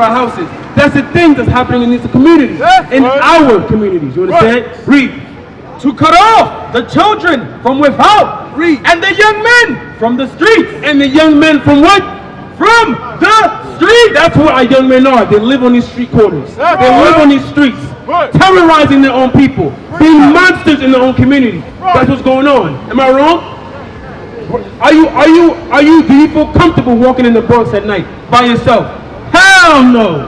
our houses. That's the thing that's happening in these communities, in our communities. You understand? Read. To cut off the children from without, and the young men from the streets. And the young men from what? From the streets. That's what our young men are. They live on these street corners. They live on these streets, terrorizing their own people, being monsters in their own community. That's what's going on. Am I wrong? Do you feel comfortable walking in the Bronx at night by yourself? Hell no.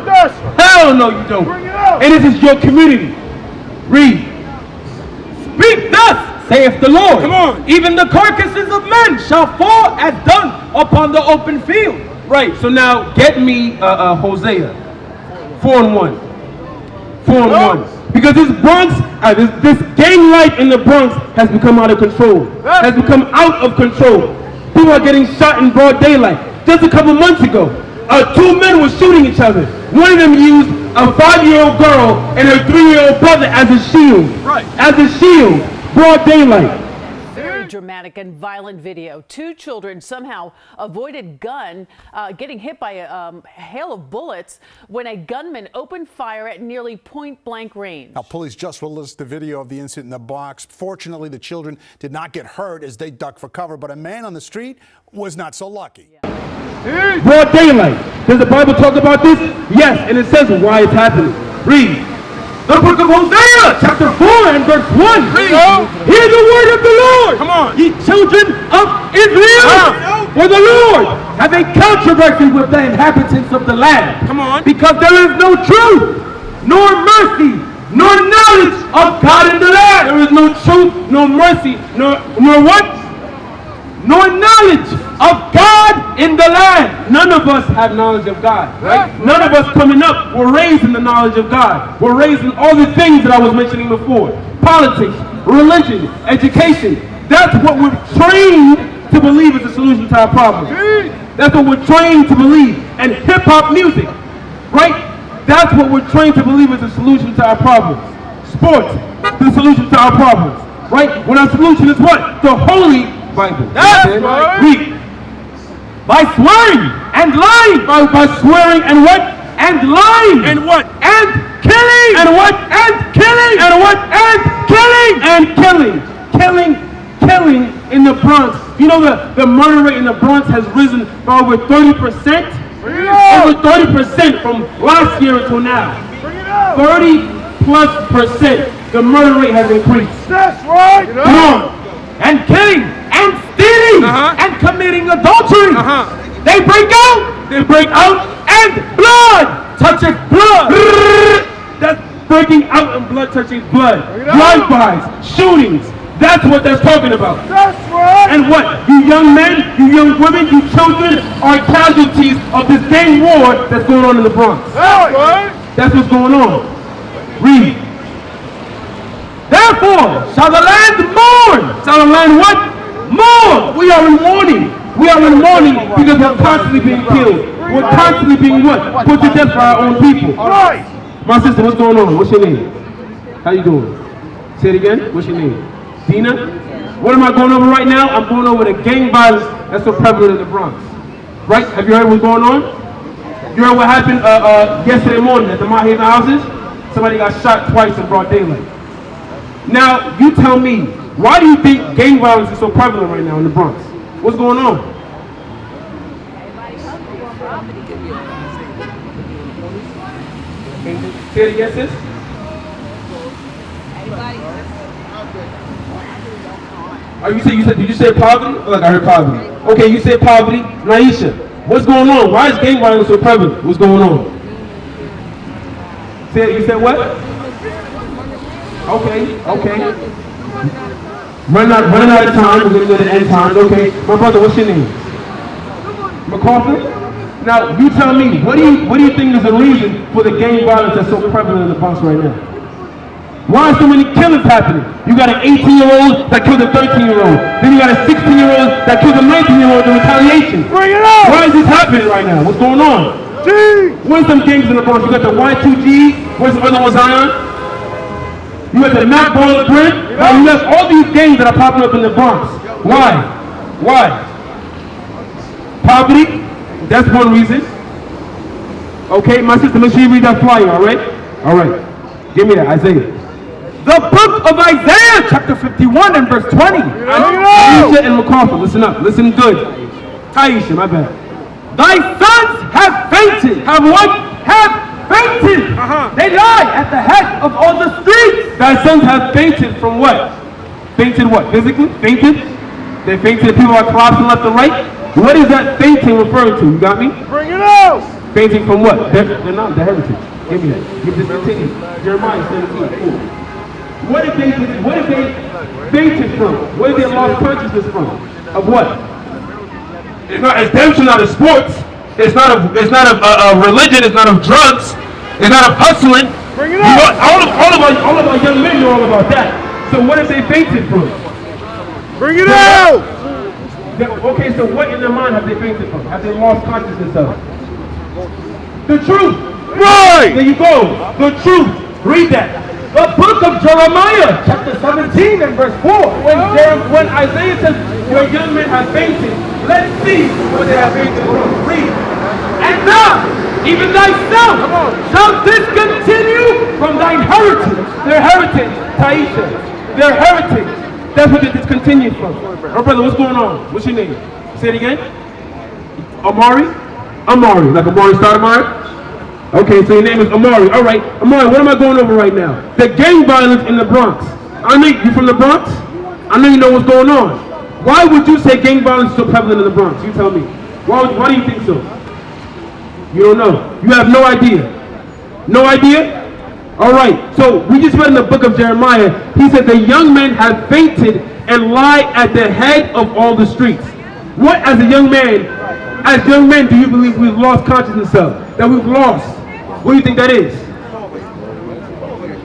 Hell no, you don't. And this is your community. Read. Speak thus, saith the Lord. Come on. Even the carcasses of men shall fall as dung upon the open field. Right. So now get me HOSEA 4:1. 4:1. Because this Bronx, this gang life in the Bronx has become out of control. Has become out of control. People are getting shot in broad daylight. Just a couple months ago, 2 men were shooting each other. One of them used a 5-year-old girl and her 3-year-old brother as a shield. Right. As a shield. Broad daylight. Very dramatic and violent video. 2 children somehow avoided getting hit by a hail of bullets when a gunman opened fire at nearly point-blank range. Now, police just released the video of the incident in the box. Fortunately, the children did not get hurt as they ducked for cover, but a man on the street was not so lucky. Yeah. Broad daylight. Does the Bible talk about this? Yes, and it says why it's happening. Read. The book of Hosea, chapter 4 and verse 1. Hear the word of the Lord. Come on. Ye children of Israel. For the Lord have a controversy with the inhabitants of the land. Come on. Because there is no truth, nor mercy, nor knowledge of God in the land. There is no truth, no mercy, nor what? Nor knowledge of God in the land. None of us have knowledge of God, right? None of us coming up were raised in the knowledge of God. We're raised in all the things that I was mentioning before. Politics, religion, education. That's what we're trained to believe is the solution to our problems. That's what we're trained to believe. And hip-hop music, right? That's what we're trained to believe is the solution to our problems. Sports, the solution to our problems, right? When our solution is what? The Holy Bible. That's right. Read. By swearing and lying. By swearing and what? And lying. And what? And killing. And what? And killing. And what? And killing. And killing. Killing in the Bronx. You know the murder rate in the Bronx has risen by over 30%? Over 30% from last year until now. 30+%. The murder rate has increased. That's right. Come on. And killing. And stealing. And committing adultery. They break out. And blood touches blood. That's breaking out and blood touching blood. Drive-bys, shootings. That's what they're talking about. That's right. And what? You young men, you young women, you children are casualties of this gang war that's going on in the Bronx. That's right. That's what's going on. Read. Therefore, shall the land mourn. Shall the land what? Mourn. We are in mourning. We are in mourning because we're constantly being killed. We're constantly being what? Put to death by our own people. Right. My sister, what's going on? What's your name? How you doing? Say it again. What's your name? Dina? What am I going over right now? I'm going over the gang violence that's so prevalent in the Bronx. Right? Have you heard what's going on? You heard what happened yesterday morning at the MICAH houses? Somebody got shot twice in broad daylight. Now, you tell me, why do you think gang violence is so prevalent right now in the Bronx? What's going on? Say it again, sis. Oh, did you say poverty? I feel like I heard poverty. Okay, you said poverty. Naisha, what's going on? Why is gang violence so prevalent? What's going on? You said what? Okay. Running out of time. We're going to go to the end times. Okay. My brother, what's your name? McCarthy? Now, you tell me, what do you think is the reason for the gang violence that's so prevalent in the Bronx right now? Why are so many killings happening? You got an 18-year-old that killed a 13-year-old. Then you got a 16-year-old that killed a 19-year-old in retaliation. Bring it up! Why is this happening right now? What's going on? Where's some gangs in the Bronx? You got the Y2G. Where's the other one, Zion? You got the Mac Ball Print. Now you have all these gangs that are popping up in the Bronx. Why? Poverty. That's one reason. Okay, my sister, make sure you read that flyer, all right? All right. Give me that, Isaiah. The book of Isaiah, chapter 51 and verse 20. Taisha and MacArthur, listen up. Listen good. Taisha, my bad. Thy sons have fainted. Have what? Have fainted. They lie at the head of all the streets. Thy sons have fainted from what? Fainted what? Physically? Fainted? They fainted, people are collapsing left and right? What is that fainting referring to? You got me? Bring it out. Fainting from what? They're not the heritage. Give me that. Give this continue. Jeremiah 17, 4. What if they fainted from? What if they lost consciousness from? Of what? It's not redemption, not of sports. It's not of religion. It's not of drugs. It's not of hustling. Bring it out. All of our young men know all about that. So what if they fainted from? Bring it out. Okay, so what in their mind have they fainted from? Have they lost consciousness of? The truth. Right. There you go. The truth. Read that. The book of Jeremiah, chapter 17 and verse 4. When Isaiah says, your young men have fainted, let's see what they have fainted from. Read. And now, even thyself shall discontinue from thine heritage. Their heritage, Taisha. Their heritage. That's what they discontinued from. Oh, brother, what's going on? What's your name? Say it again. Amari? Amari. Like Amari Stoudemire? Okay, so your name is Amari. All right, Amari, what am I going over right now? The gang violence in the Bronx. I know you from the Bronx. I know you know what's going on. Why would you say gang violence is so prevalent in the Bronx? You tell me. Why do you think so? You don't know. You have no idea. No idea? All right, so we just read in the book of Jeremiah, he said the young men have fainted and lie at the head of all the streets. What, as young men, do you believe we've lost consciousness of? That we've lost? What do you think that is?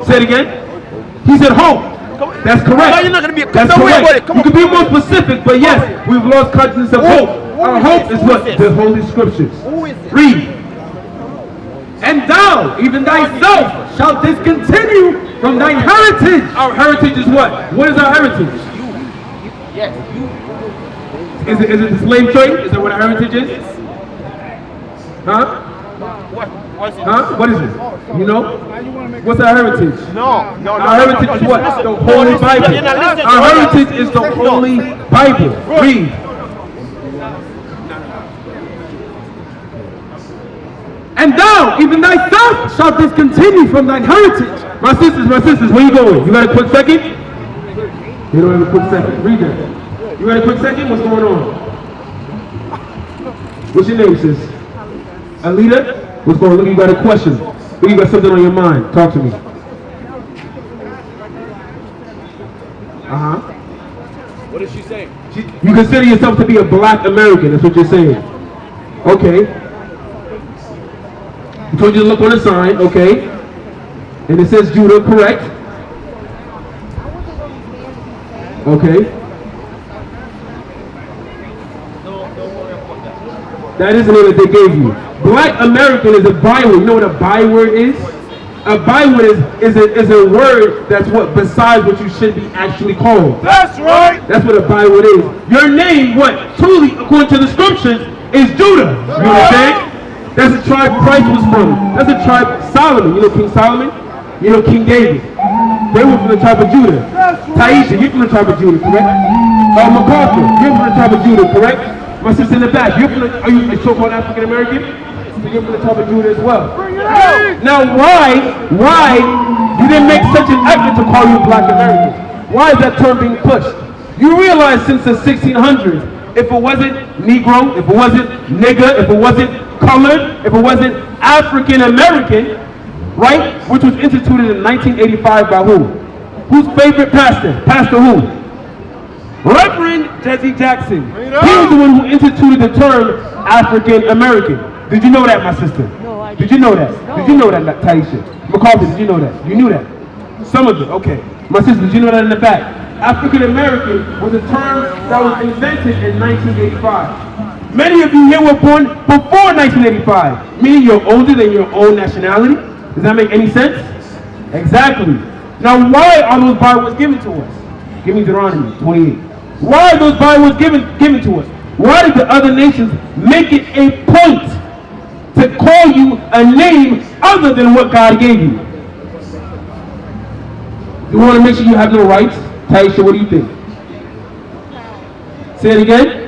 Say it again. He said hope. That's correct. No, you're not going to be. That's correct. You can be more specific, but yes, we've lost consciousness of hope. Our hope is what? The Holy Scriptures. Read. And thou, even thyself, shalt discontinue from thine heritage. Our heritage is what? What is our heritage? Yes. Is it the slave trade? Is that what our heritage is? Huh? Huh? What is it? You know? What's our heritage? No. Our heritage is what? The Holy Bible. Our heritage is the Holy Bible. Read. And thou, even thyself, shalt discontinue from thine heritage. My sisters, where you going? You got a quick second? You don't have a quick second. Read that. You got a quick second? What's going on? What's your name, sis? Alita? What's going on? Look, you got a question. Look, you got something on your mind. Talk to me. What is she saying? You consider yourself to be a black American. That's what you're saying. Okay. I told you to look on the sign, okay? And it says Judah, correct? Okay. That is the name that they gave you. Black American is a byword. You know what a byword is? A byword is a word that's what besides what you should be actually called. That's right. That's what a byword is. Your name, what truly, according to the scriptures, is Judah. You understand? That's the tribe Christ was from. That's the tribe Solomon. You know King Solomon? You know King David. They were from the tribe of Judah. Taisha, you're from the tribe of Judah, correct? MacArthur, you're from the tribe of Judah, correct? My sister in the back, are you a so-called African American? So you're from the tribe of Judah as well. Now why you didn't make such an effort to call you Black American? Why is that term being pushed? You realize since the 1600s, if it wasn't Negro, if it wasn't nigger, if it wasn't colored, if it wasn't African American, right, which was instituted in 1985 by who? Whose favorite pastor? Pastor who? Reverend Jesse Jackson. He was the one who instituted the term African American. Did you know that, my sister? No, I did you know that? No. Did you know that, Taisha? MacArthur, did you know that? You knew that? Some of it, okay. My sister, did you know that in the back? African American was a term that was invented in 1985. Many of you here were born before 1985, meaning you're older than your own nationality. Does that make any sense? Exactly. Now, why are those bywords given to us? Give me Deuteronomy 28. Why are those bywords given to us? Why did the other nations make it a point to to call you a name other than what God gave you. You want to make sure you have no rights? Taisha, what do you think? Say it again.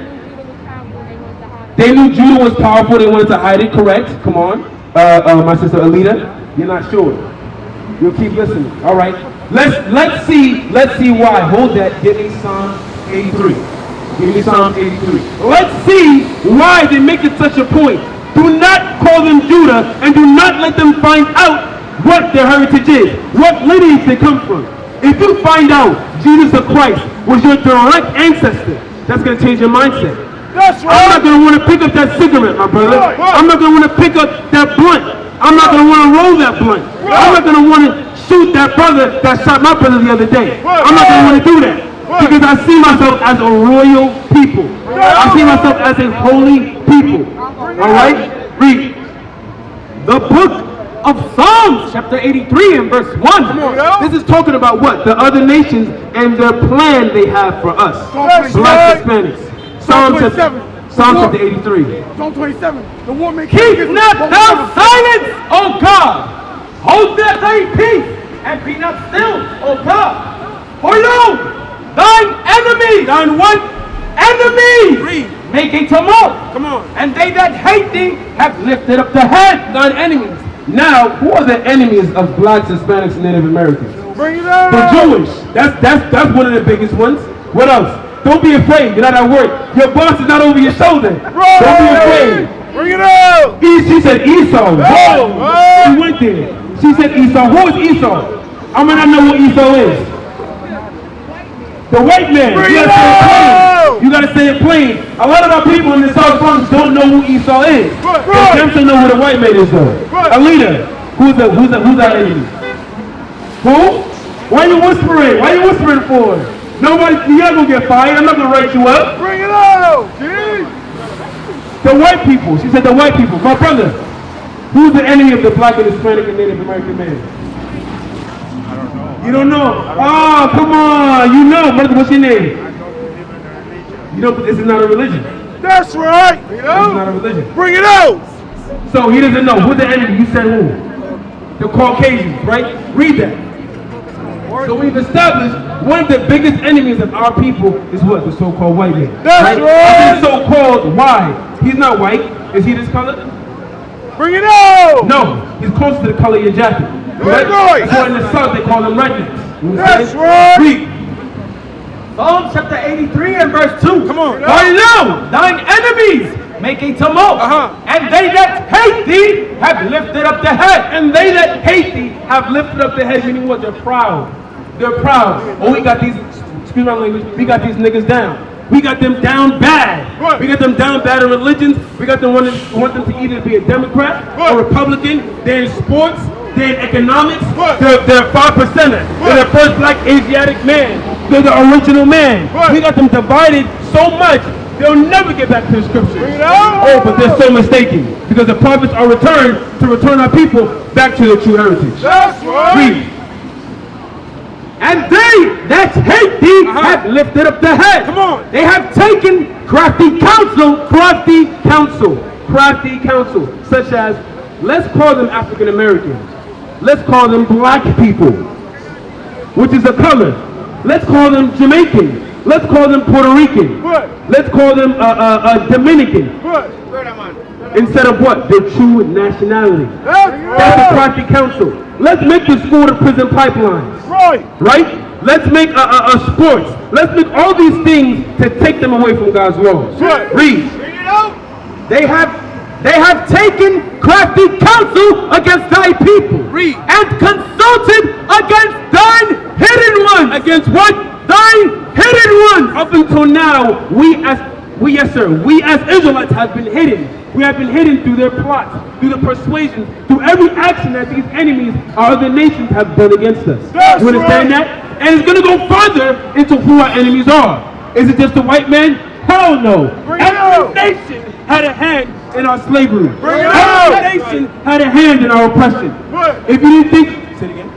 They knew Judah was powerful. They wanted to hide it. Correct. Come on. My sister Alita, you're not sure. You'll keep listening. All right. Let's see why. Hold that. Give me Psalm 83. Give me Psalm 83. Let's see why they make it such a point. Do not call them Judah, and do not let them find out what their heritage is, what lineage they come from. If you find out Jesus the Christ was your direct ancestor, that's going to change your mindset. That's right. I'm not going to want to pick up that cigarette, my brother. Right. I'm not going to want to pick up that blunt. I'm not going to want to roll that blunt. Right. I'm not going to want to shoot that brother that shot my brother the other day. Right. I'm not going to want to do that. Right. Because I see myself as a royal people. Right. I see myself as a holy people. All right? Read. The book of Psalms, chapter 83 and verse 1. This is talking about what? The other nations and their plan they have for us. Black Hispanics. Psalm chapter 83. Psalm 27. The war may Keep not thou silence, O God. Hold thy peace and be not still, O God. For lo, thine enemy, thine what? Enemies make a tumult. Come on. And they that hate thee have lifted up the head, thine enemies. Now, who are the enemies of blacks, Hispanics, and Native Americans? Bring it out. The Jewish. That's one of the biggest ones. What else? Don't be afraid. You're not at work. Your boss is not over your shoulder. Right. Don't be afraid. Bring it out. She said Esau. Oh. She went there. She said Esau. Who is Esau? I mean, I know what Esau is. The white man. Bring it out. You gotta say it plain. A lot of our people in the South Bronx don't know who Esau is. Right. They definitely know who the white man is though. Right. Alita, who's our enemy? Who? Why you whispering? Why you whispering for? Nobody, you're not gonna get fired. I'm not gonna write you up. Bring it out. Jeez. The white people. She said the white people. My brother, who's the enemy of the black and Hispanic and Native American man? I don't know. You don't know? Oh, come on. You know. Brother, what's your name? You know, this is not a religion. That's right. Bring it This is not out. a religion. Bring it out. So he doesn't know. Who's the enemy? You said who? The Caucasians, right? Read that. So we've established one of the biggest enemies of our people is what? The so-called white man. That's right. I said so-called. Why? He's not white. Is he this color? Bring it out. No. He's close to the color of your jacket. Right? right. That's why in the South they call them rednecks. You That's understand? right. Read. Psalm chapter 83 and verse 2. Come on. For lo, thine enemies make a tumult, and they that hate thee have lifted up the head. And they that hate thee have lifted up the head, meaning what? They're proud. They're proud. Oh, we got these, excuse my language, we got these niggas down. We got them down bad. Right. We got them down bad in religions. We got them want them to either be a Democrat or Republican. They're in sports. They're in economics. Right. They're 5%er. They're the first black Asiatic man. They're the original man. Right. We got them divided so much, they'll never get back to the scriptures. Bring it out. Oh, but they're so mistaken. Because the prophets are returned to return our people back to their true heritage. That's right. Read. And they that hate thee have lifted up the head. Come on. They have taken crafty counsel, such as, let's call them African Americans. Let's call them black people, which is a color. Let's call them Jamaican. Let's call them Puerto Rican. What? Let's call them Dominican. What? Instead of what? Their true nationality. That's That's a right. crafty counsel. Let's make the school to prison pipelines. Right. Right? Let's make sports. Let's make all these things to take them away from God's laws. Right. Read. Bring it out. They have taken crafty counsel against thy people. Read. And consulted against thine hidden ones. Against what? Thine hidden ones. Up until now, we as Israelites have been hidden. We have been hidden through their plots, through the persuasions, through every action that these enemies, our other nations, have done against us. That's You understand right. that? And it's going to go further into who our enemies are. Is it just the white man? Hell no. Bring it Every out. nation had a hand in our slavery. Bring it Every out. nation had a hand in our oppression. What? If you didn't think, say it again.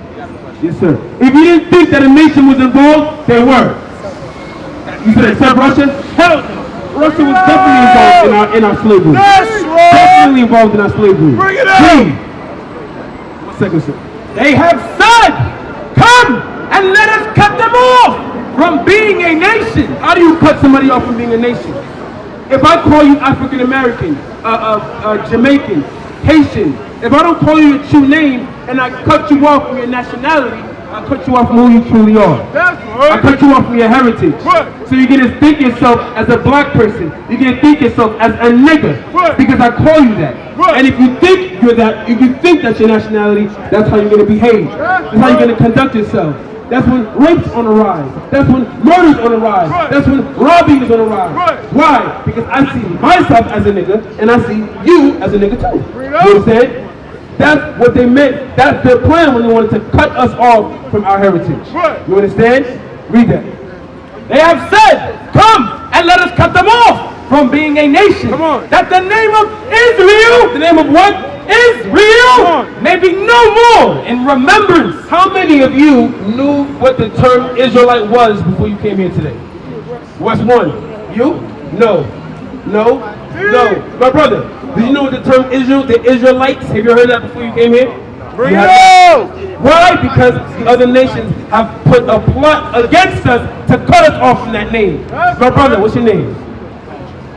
Yes, sir. If you didn't think that a nation was involved, they were. You said except Russia? Hell no. Russia was definitely involved in our slavery. Definitely involved in our slavery. Bring it out. 1 second, sir. They have said, come and let us cut them off from being a nation. How do you cut somebody off from being a nation? If I call you African American, Jamaican, Haitian, if I don't call you your true name and I cut you off from your nationality, I cut you off from who you truly are. I cut you off from your heritage. So you're going to think yourself as a black person. You're going to think yourself as a nigger because I call you that. And if you think you're that, if you think that's your nationality, that's how you're going to behave. That's how you're going to conduct yourself. That's when rape's on the rise. That's when murder's on the rise. That's when robbing is on the rise. Why? Because I see myself as a nigger and I see you as a nigger too. You understand? That's what they meant. That's their plan when they wanted to cut us off from our heritage. You understand? Read that. They have said, come and let us cut them off from being a nation. That the name of Israel, the name of what? Israel, may be no more in remembrance. How many of you knew what the term Israelite was before you came here today? What's one? You? No. No? No. My brother, did you know what the term Israel, the Israelites, have you heard that before you came here? Bring it out! Why? Because the other nations have put a plot against us to cut us off from that name. My brother, what's your name?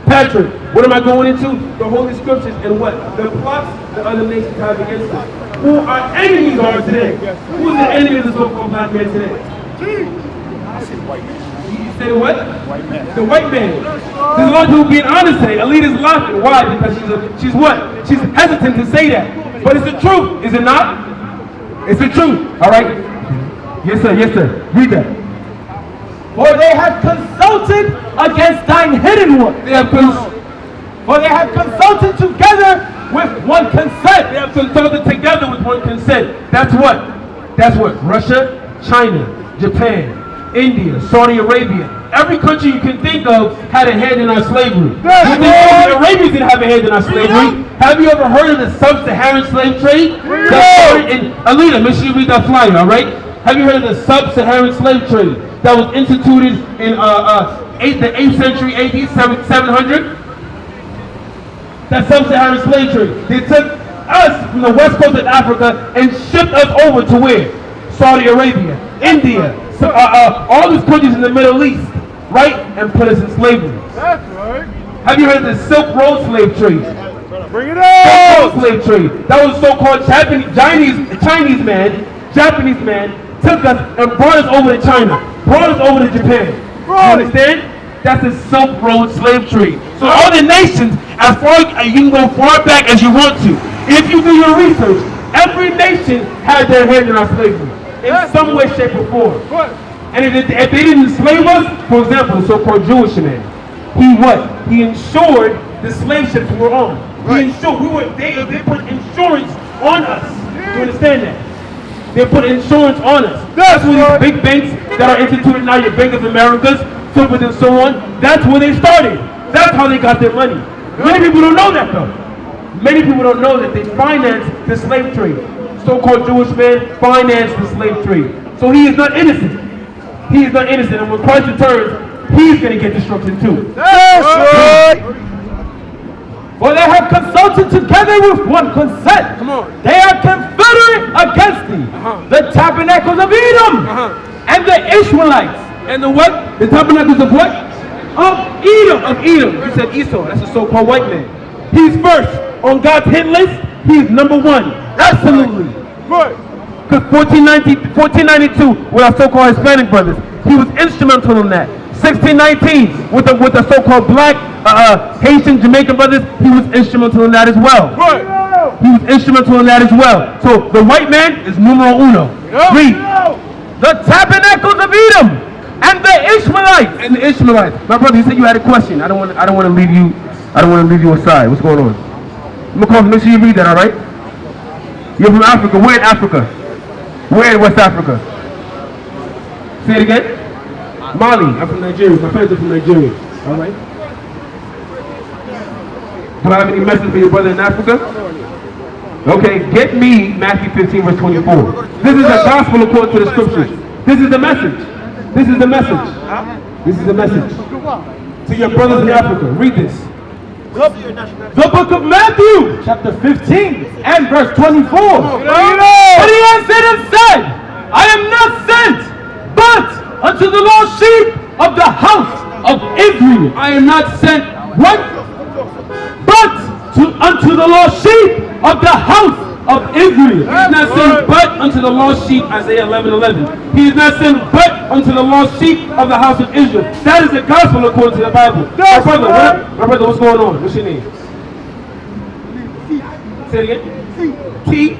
Patrick. What am I going into? The Holy Scriptures and what? The plots the other nations have against us. Who our enemies are today. Who is the enemy of the so-called black man today? You said what? The white man. There's a lot of people being honest today. Alita's laughing. Why? Because she's what? She's hesitant to say that. But it's the truth, is it not? It's the truth. All right? Yes, sir. Yes, sir. Read that. For they have consulted against thine hidden one. For they have consulted together with one consent. They have consulted together with one consent. That's what? That's what? Russia, China, Japan, India, Saudi Arabia. Every country you can think of had a hand in our slavery. The Arabians didn't have a hand in our slavery. Have you ever heard of the sub-Saharan slave trade? That started in Alita, make sure you read that flyer, all right? Have you heard of the sub-Saharan slave trade that was instituted in the 8th century AD, 700? That sub-Saharan slave trade. They took us from the west coast of Africa and shipped us over to where? Saudi Arabia, India, all these countries in the Middle East, right? And put us in slavery. That's right. Have you heard of the Silk Road slave trade? Bring it out! Silk Road slave trade. That was so-called Japanese man took us and brought us over to China, brought us over to Japan. You understand? That's the Silk Road slave trade. So all the nations, as far you can go far back as you want to. If you do your research, every nation had their hand in our slavery in some way, shape, or form. And if they didn't enslave us, for example, the so-called Jewish man, he insured the slave ships we were on. He insured. They put insurance on us. You understand that? They put insurance on us. That's where these big banks that are instituted now, your Bank of Americas, so forth and so on, that's where they started. That's how they got their money. Many people don't know that though. Many people don't know that they financed the slave trade. So-called Jewish man financed the slave trade. So he is not innocent. He is not innocent. And when Christ returns, he's going to get destruction too. That's right. For they have consulted together with one consent. Come on. They are confederate against thee. The tabernacles of Edom and the Ishmaelites. And the what? The tabernacles of what? Of Edom. Of Edom. You said Esau. That's a so-called white man. He's first on God's hit list. He's number one. Absolutely. Right. Because 1492 with our so-called Hispanic brothers, he was instrumental in that. 1619 with the so-called black Haitian Jamaican brothers, he was instrumental in that as well. Right. He was instrumental in that as well. So the white man is numero uno. Read. The tabernacles of Edom and the Ishmaelites. And the Ishmaelites. My brother, you said you had a question. I don't want to leave you. I don't want to leave you aside. What's going on? I'm gonna call. Make sure you read that. All right. You're from Africa. Where in Africa? Where in West Africa? Say it again. Mali. I'm from Nigeria. My parents are from Nigeria. All right. Do I have any message for your brother in Africa? Okay, get me Matthew 15 verse 24. This is the gospel according to the scriptures. This is the message. This is the message. This is the message. to your brothers in Africa. Read this. The book of Matthew, chapter 15 and verse 24. But he answered and said, I am not sent, but unto the lost sheep of the house of Israel. I am not sent, what? But unto the lost sheep of the house of Israel. He is not sent but unto the lost sheep, Isaiah 11:11. He is not sent but unto the lost sheep of the house of Israel. That is the gospel according to the Bible. My brother, what's going on? What's your name? Say it again. T.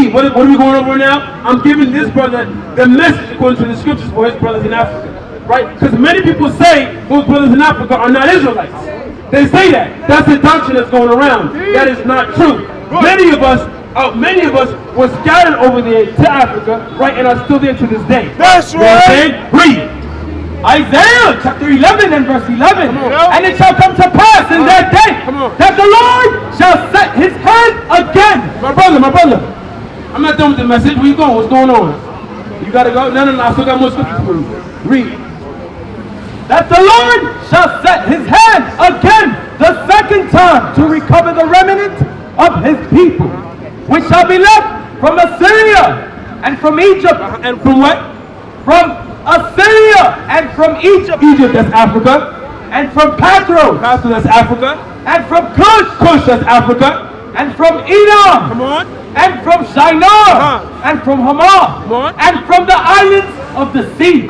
What are we going over now? I'm giving this brother the message according to the scriptures for his brothers in Africa. Right? Because many people say those brothers in Africa are not Israelites. They say that. That's the doctrine that's going around. That is not true. Many of us were scattered over there to Africa, right, and are still there to this day. That's right. Read. Isaiah chapter 11 and verse 11. And it shall come to pass in that day that the Lord shall set his hand again. My brother. I'm not done with the message. Where you going? What's going on? You gotta go? No. I still got more scriptures for you. Read. That the Lord shall set his hand again the second time to recover the remnant of his people, which shall be left from Assyria and from Egypt. And from what? From Assyria and from Egypt. Egypt, that's Africa. And from Patros. Patros, that's Africa. And from Cush. Cush, that's Africa. And from Edom. Come on. And from Shinar. And from Hamath. Come on. And from the islands of the sea.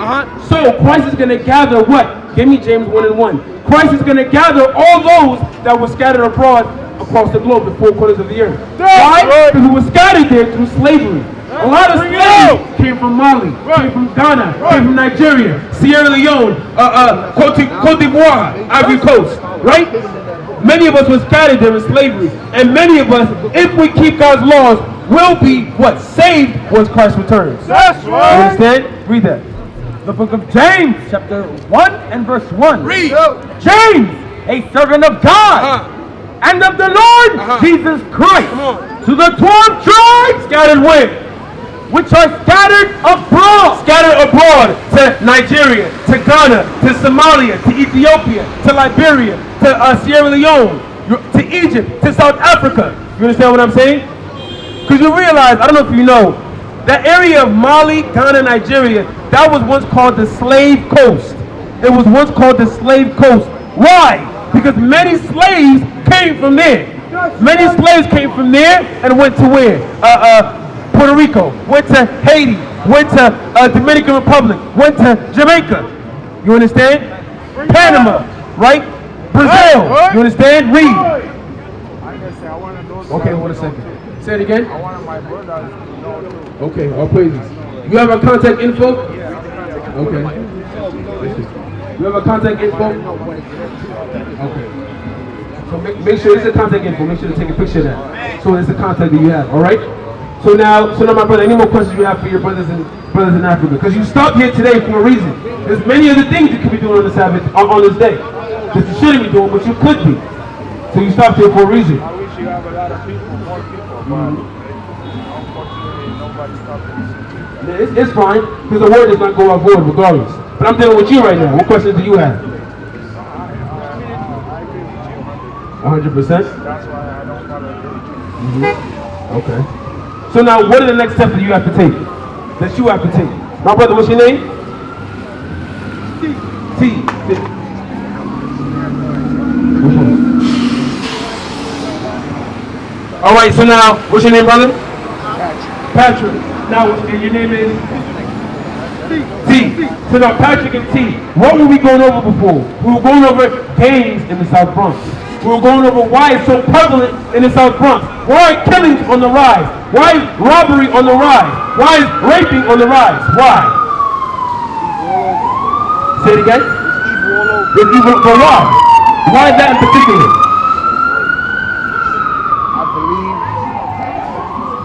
So Christ is going to gather what? Give me James 1:1. Christ is going to gather all those that were scattered abroad across the globe, the four corners of the earth. Why? Because we were scattered there through slavery. A lot of slaves came from Mali, came from Ghana, came from Nigeria, Sierra Leone, Cote d'Ivoire, Ivory Coast, right? Many of us were scattered there in slavery. And many of us, if we keep God's laws, will be what? Saved once Christ returns. That's right. You understand? Read that. The book of James, chapter 1 and verse 1. Read. James, a servant of God and of the Lord Jesus Christ, to the 12 tribes scattered where? Which are scattered abroad. Scattered abroad to Nigeria, to Ghana, to Somalia, to Ethiopia, to Liberia, to Sierra Leone, to Egypt, to South Africa. You understand what I'm saying? Because you realize, I don't know if you know, that area of Mali, Ghana, Nigeria, that was once called the Slave Coast. It was once called the Slave Coast. Why? Because many slaves came from there. Many slaves came from there and went to where? Puerto Rico, went to Haiti, went to Dominican Republic, went to Jamaica. You understand? Panama, right? Brazil. You understand? Read. Okay, hold a second. Say it again. I wanted my brother to know too. Okay, all praises. You have a contact info? Okay. You have a contact info? Okay. So make sure it's a contact info. Make sure to take a picture of that. So it's the contact that you have. All right. So now, my brother, any more questions you have for your brothers in Africa? Because you stopped here today for a reason. There's many other things you could be doing on the Sabbath on this day that you shouldn't be doing, but you could be. So you stopped here for a reason. I wish you have a lot of people, more people, but unfortunately nobody stopped. It's fine, because the word does not go out void regardless. But I'm dealing with you right now. What questions do you have? I agree with you 100%. 100%? That's why I don't want to agree with you. Okay. So now, what are the next steps that you have to take? That you have to take? My brother, what's your name? T. All right, so now, what's your name, brother? Patrick. Now, your name is? T. So now, Patrick and T, what were we going over before? We were going over gangs in the South Bronx. We were going over why it's so prevalent in the South Bronx. Why are killings on the rise? Why is robbery on the rise? Why is raping on the rise? Why? Say it again? There's evil for why? Why is that in particular? I believe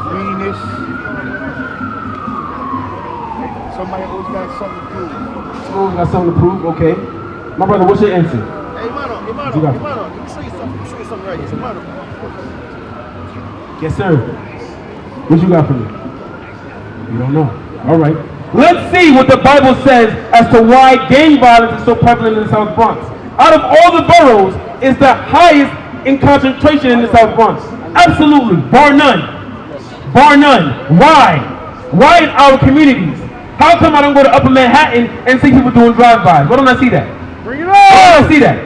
greenness. Somebody always got something to prove. Someone's got something to prove? Okay. My brother, what's your answer? Hey, Mano, let me show you something right here. Mano. Yes, sir. What you got for me? You don't know. All right. Let's see what the Bible says as to why gang violence is so prevalent in the South Bronx. out of all the boroughs, is the highest in concentration in the South Bronx. Absolutely, bar none. Bar none. Why? Why in our communities? How come I don't go to Upper Manhattan and see people doing drive-bys? Why don't I see that? Bring it Why don't I see that?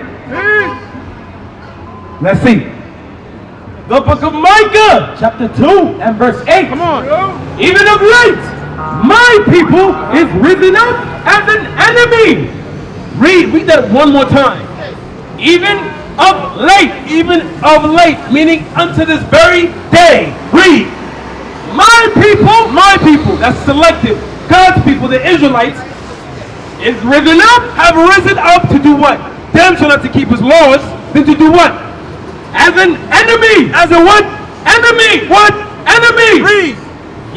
Let's see. The book of Micah, chapter 2 and verse 8. Come on. Even of late, my people is risen up as an enemy. Read that one more time. Even of late, meaning unto this very day. Read. My people, that's selective. God's people, the Israelites, is risen up, have risen up to do what? Damn sure not to keep his laws, then to do what? As an enemy. As a what? Enemy. What? Enemy. Read.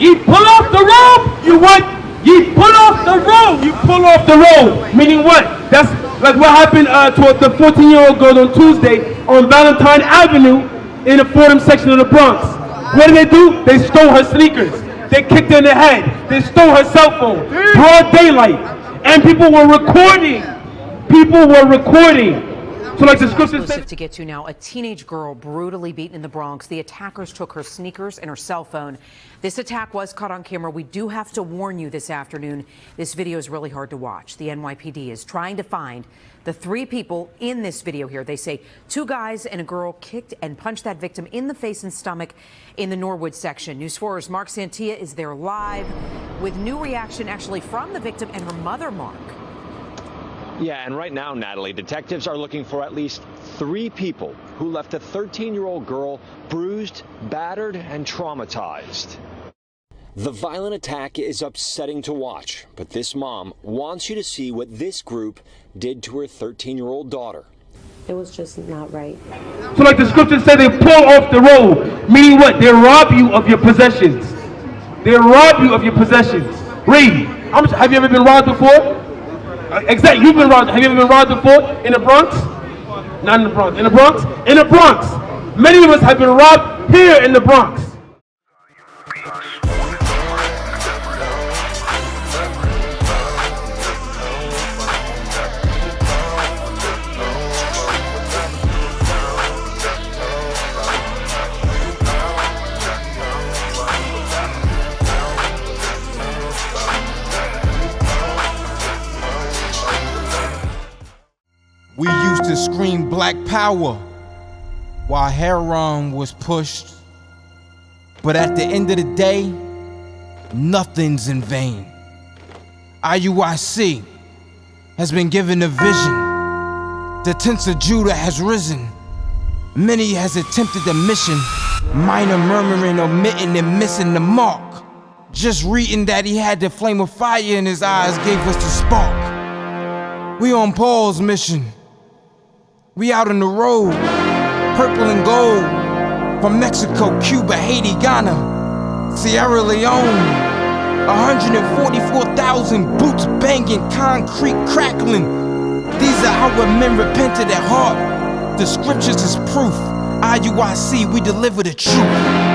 Ye pull off the robe. You what? Ye pull off the robe. You pull off the robe. Meaning what? That's like what happened to the 14-year-old girl on Tuesday on Valentine Avenue in the Fordham section of the Bronx. What did they do? They stole her sneakers. They kicked her in the head. They stole her cell phone. Broad daylight. And people were recording. So like the scripture says. To get to now, a teenage girl brutally beaten in the Bronx. The attackers took her sneakers and her cell phone. This attack was caught on camera. We do have to warn you this afternoon. This video is really hard to watch. The NYPD is trying to find the 3 people in this video here. They say 2 guys and a girl kicked and punched that victim in the face and stomach in the Norwood section. News 4's Mark Santia is there live with new reaction actually from the victim and her mother, Mark. Yeah, and right now, Natalie, detectives are looking for at least 3 people who left a 13-year-old girl bruised, battered, and traumatized. The violent attack is upsetting to watch, but this mom wants you to see what this group did to her 13-year-old daughter. It was just not right. So like the scriptures say, they pull off the robe, meaning what? They rob you of your possessions. They rob you of your possessions. Read. Have you ever been robbed before? Exactly. You've been robbed. Have you ever been robbed before? In the Bronx? Not in the Bronx. In the Bronx? In the Bronx. Many of us have been robbed here in the Bronx. We used to scream Black Power while heroin was pushed. But at the end of the day, nothing's in vain. IUIC has been given a vision. The tents of Judah has risen. Many has attempted the mission. Minor murmuring, omitting, and missing the mark. Just reading that he had the flame of fire in his eyes gave us the spark. We on Paul's mission. We out on the road, purple and gold, from Mexico, Cuba, Haiti, Ghana, Sierra Leone. 144,000 boots banging, concrete crackling. These are our men repented at heart. The scriptures is proof. IUIC, we deliver the truth.